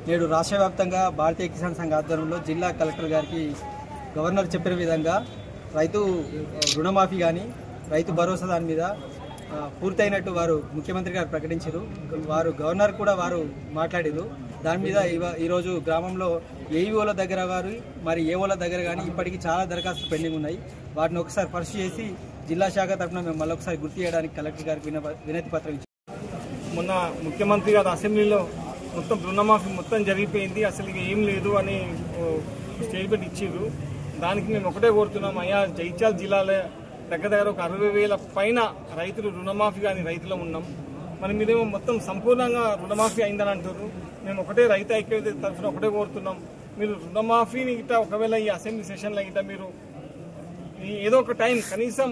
నేడు రాష్ట్ర వ్యాప్తంగా భారతీయ కిసాన్ సంఘ ఆధ్వర్యంలో జిల్లా కలెక్టర్ గారికి గవర్నర్ చెప్పిన విధంగా రైతు రుణమాఫీ కానీ రైతు భరోసా దాని మీద పూర్తయినట్టు వారు ముఖ్యమంత్రి గారు ప్రకటించారు. వారు గవర్నర్ కూడా వారు మాట్లాడారు. దాని మీద ఈరోజు గ్రామంలో ఏఈఓల దగ్గర వారు మరి ఏఓల దగ్గర కానీ ఇప్పటికీ చాలా దరఖాస్తులు పెండింగ్ ఉన్నాయి. వాటిని ఒకసారి పరిశీలి చేసి జిల్లా శాఖ తరఫున మేము మళ్ళొకసారి గుర్తు చేయడానికి కలెక్టర్ గారికి వినతి పత్రం ఇచ్చారు. మొన్న ముఖ్యమంత్రి గారు అసెంబ్లీలో మొత్తం రుణమాఫీ మొత్తం జరిగిపోయింది, అసలు ఏం లేదు అని స్టేట్మెంట్ ఇచ్చారు. దానికి మేము ఒకటే కోరుతున్నాం, అయ్యా జైత్యాల జిల్లాలో దగ్గర ఒక 60,000 పైన రైతులు రుణమాఫీ కానీ రైతులు ఉన్నాం. మరి మీరేమో మొత్తం సంపూర్ణంగా రుణమాఫీ అయిందని అంటారు. మేము ఒకటే రైతు ఐక్యత తరఫున ఒకటే కోరుతున్నాం, మీరు రుణమాఫీని గిట్ట ఒకవేళ ఈ అసెంబ్లీ సెషన్లో గిట్ట మీరు ఏదో ఒక టైం కనీసం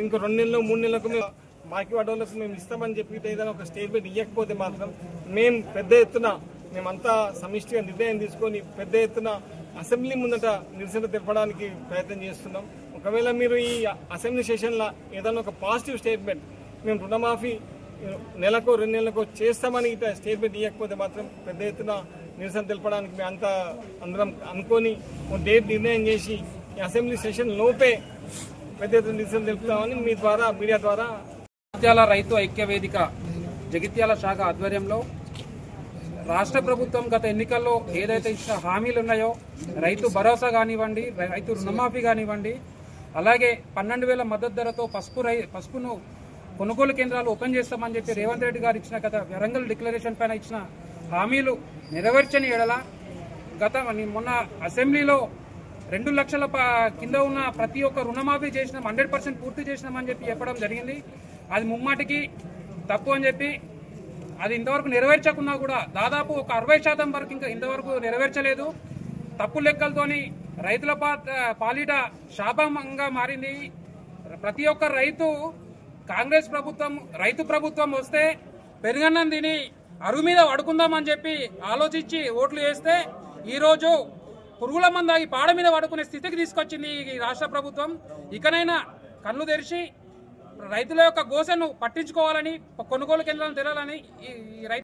ఇంకో 2 నెలలు 3 నెలలకు మేము బాకీ పడ్డోళ్ళకు మేము ఇస్తామని చెప్పి ఏదైనా ఒక స్టేట్మెంట్ ఇవ్వకపోతే మాత్రం మేము పెద్ద ఎత్తున మేమంతా సమిష్టిగా నిర్ణయం తీసుకొని పెద్ద ఎత్తున అసెంబ్లీ ముందట నిరసన తెలపడానికి ప్రయత్నం చేస్తున్నాం. ఒకవేళ మీరు ఈ అసెంబ్లీ సెషన్లో ఏదైనా ఒక పాజిటివ్ స్టేట్మెంట్ మేము రుణమాఫీ నెలకో 2 నెలలకో చేస్తామని ఇట్లా స్టేట్మెంట్ ఇవ్వకపోతే మాత్రం పెద్ద ఎత్తున నిరసన తెలపడానికి మేము అంతా అందరం అనుకొని డేట్ నిర్ణయం చేసి ఈ అసెంబ్లీ సెషన్ లోపే పెద్ద ఎత్తున నిరసన తెలుపుతామని మీ ద్వారా మీడియా ద్వారా జగిత్యాల రైతు ఐక్య వేదిక జగిత్యాల శాఖ ఆధ్వర్యంలో రాష్ట్ర ప్రభుత్వం గత ఎన్నికల్లో ఏదైతే ఇచ్చిన హామీలు ఉన్నాయో రైతు భరోసా కానివ్వండి, రైతు రుణమాఫీ కానివ్వండి, అలాగే 12,000 మద్దతు ధరతో పసుపును కొనుగోలు కేంద్రాలు ఓపెన్ చేస్తామని చెప్పి రేవంత్ రెడ్డి గారు ఇచ్చిన గత వరంగల్ డిక్లరేషన్ పైన ఇచ్చిన హామీలు నెరవేర్చని ఎడల మొన్న అసెంబ్లీలో 2 లక్షల కింద ఉన్న ప్రతి ఒక్క రుణమాఫీ చేసినాం, 100% పూర్తి చేసినామని చెప్పి చెప్పడం జరిగింది. అది ముమ్మాటికి తప్పు అని చెప్పి అది ఇంతవరకు నెరవేర్చకున్నా కూడా దాదాపు ఒక 60% వరకు ఇంకా ఇంతవరకు నెరవేర్చలేదు. తప్పు లెక్కలతోని రైతుల పాలిట శాపంగా మారింది. ప్రతి ఒక్క రైతు కాంగ్రెస్ ప్రభుత్వం రైతు ప్రభుత్వం వస్తే పెరుగన్నం తిని అరువు మీద పడుకుందామని చెప్పి ఆలోచించి ఓట్లు వేస్తే ఈరోజు పురుగుల మందాగి పాడ మీద పడుకునే స్థితికి తీసుకొచ్చింది ఈ రాష్ట్ర ప్రభుత్వం. ఇకనైనా కళ్ళు తెరిచి రైతుల యొక్క గోసెను పట్టించుకోవాలని, కొనుగోలు కేంద్రాలను తెరాలని ఈ రైతు